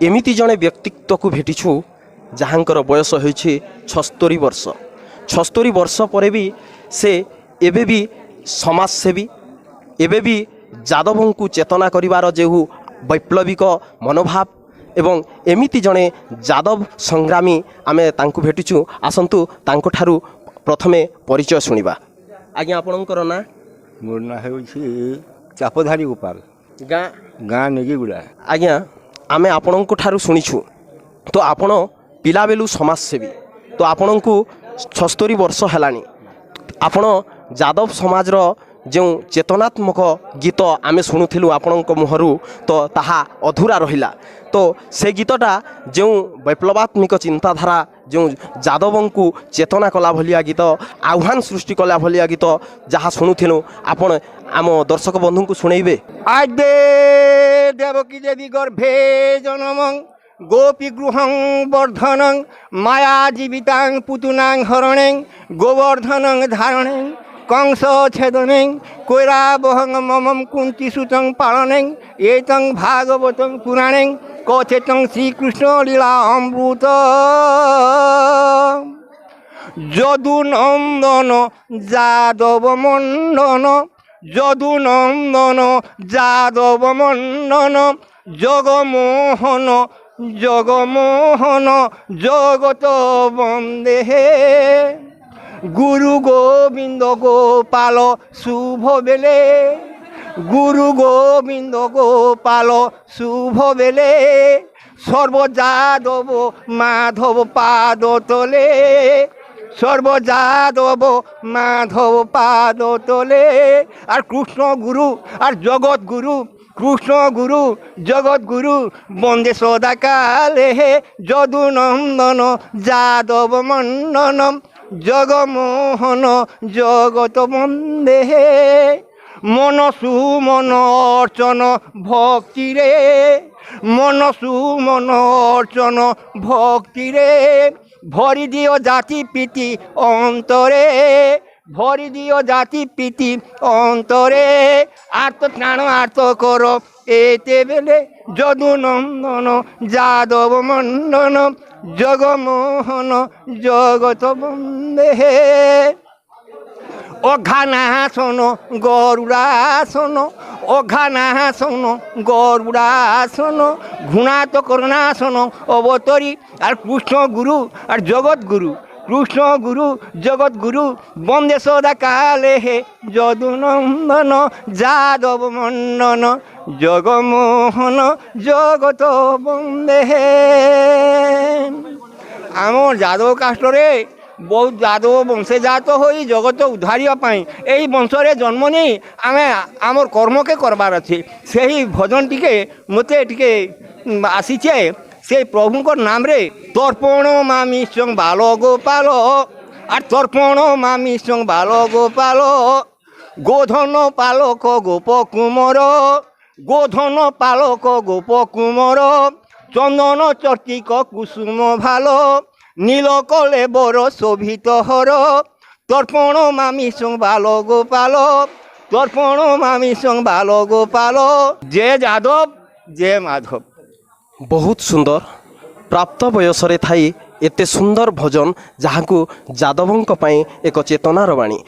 एमिति जड़े व्यक्तित्व को भेटिछु जहाँकर बयस होइछि 76 वर्ष। 76 वर्ष पर भी से एबे भी समाजसेवी एबे भी यादवों को चेतना करिवार जेहु वैप्लविक मनोभाव एवं एमिति जड़े यादव संग्रामी आमे तांको भेटिछु। आसंतु तांको ठारू प्रथमे परिचय सुनिबा। आज्ञा आपणकर ना? मोर ना होछि चापधारी गोपाल, गाँ गाँ नेगीगुड़ा। आज्ञा आमे आपणको ठारू सुनिछु तो आपण पिला बेलू समाजसेवी तो आपण को 76 वर्ष हेलानी आपण यादव समाजर जो चेतनात्मक गीत आमे शुणुथिलु आपणक मुहरु तो ताहा अधूरा रहिला। तो से गीतटा जो वैप्लवात्मक चिंताधारा जो यादवों को चेतना कला भलिया गीत आह्वान सृष्टि कला भलिया गीत जहाँ शुणुथिलु आपण आम दर्शक बंधु को शुणेबे। आदे देवकी देवी गर्भे जनमं गोपी गृहं वर्धनं माया जीवितां पुतुनां हरणें गोवर्धनं धारणें कंस छेदनें कोराबहं ममं कुंतीसुतं पालनें एतं भागवतं पुराणें कथितं श्रीकृष्ण लीला अमृत যদুনন্দন যাদব মণ্ডন যদুনন্দন যাদব মণ্ডন জগমোহন জগমোহন জগত বন্দে গুরু গোবিন্দ গোপাল শুভ বেলে গুরু গোবিন্দ গোপাল শুভ বেলে সর্বযাদব মাধব পাদ তলে সর্বযাদব মাধব পাদ তলে আর কৃষ্ণ গুরু আর জগৎ গুরু কৃষ্ণ গুরু জগৎ গুরু বন্দে সদাকালে যদুনন্দন যাদব মণ্ডন জগমোহন জগত বন্দে মনসু মন অর্চন ভক্তিরে মনসু মন অর্চন ভক্তিরে ভরি দিও জাতি প্রীতি অন্তরে ভরি দিও জাতি প্রীতি অন্তরে আর্ত ত্রাণ আর্ত কর এতে বেলে যদুনন্দন যাদব মণ্ডন জগমোহন জগত বন্দে অঘানাসন গরুড়াসন অঘানাসন গরুড়াসন ঘুণাত করুণাসন অবতরী আর কৃষ্ণ গুরু আর জগৎ গুরু কৃষ্ণ গুরু জগৎ গুরু বন্দে সদা কালে হে যদুনন্দন যাদব মণ্ডন জগমোহন জগত বন্দে। আমার যাদব কাষ্টরে बहुत यादव वंशे जात हो जगत उद्धारियापाई यही वंशरे जन्म नहीं आम आमर कर्म के करबार अच्छे से ही भजन टिके मते टिके आसीचे से प्रभुंकर नाम रे तर्पण मामी संग बाल गोपाल और तर्पण मामी संग बाल गोपाल गोधन पालक गोप कुमर गोधन पालक गोप कुमर चंदन चर्चिक कुसुम भालो নীল কলে বড় শোভিত হর তর্পণ মামি সং বাল গোপাল তর্পণ মামি সং বাল গোপাল যে যাদব যে মাধব। बहुत सुंदर प्राप्त बयसरे थाई एते सुंदर भजन जहाँ को यादवों एक चेतनार बाणी।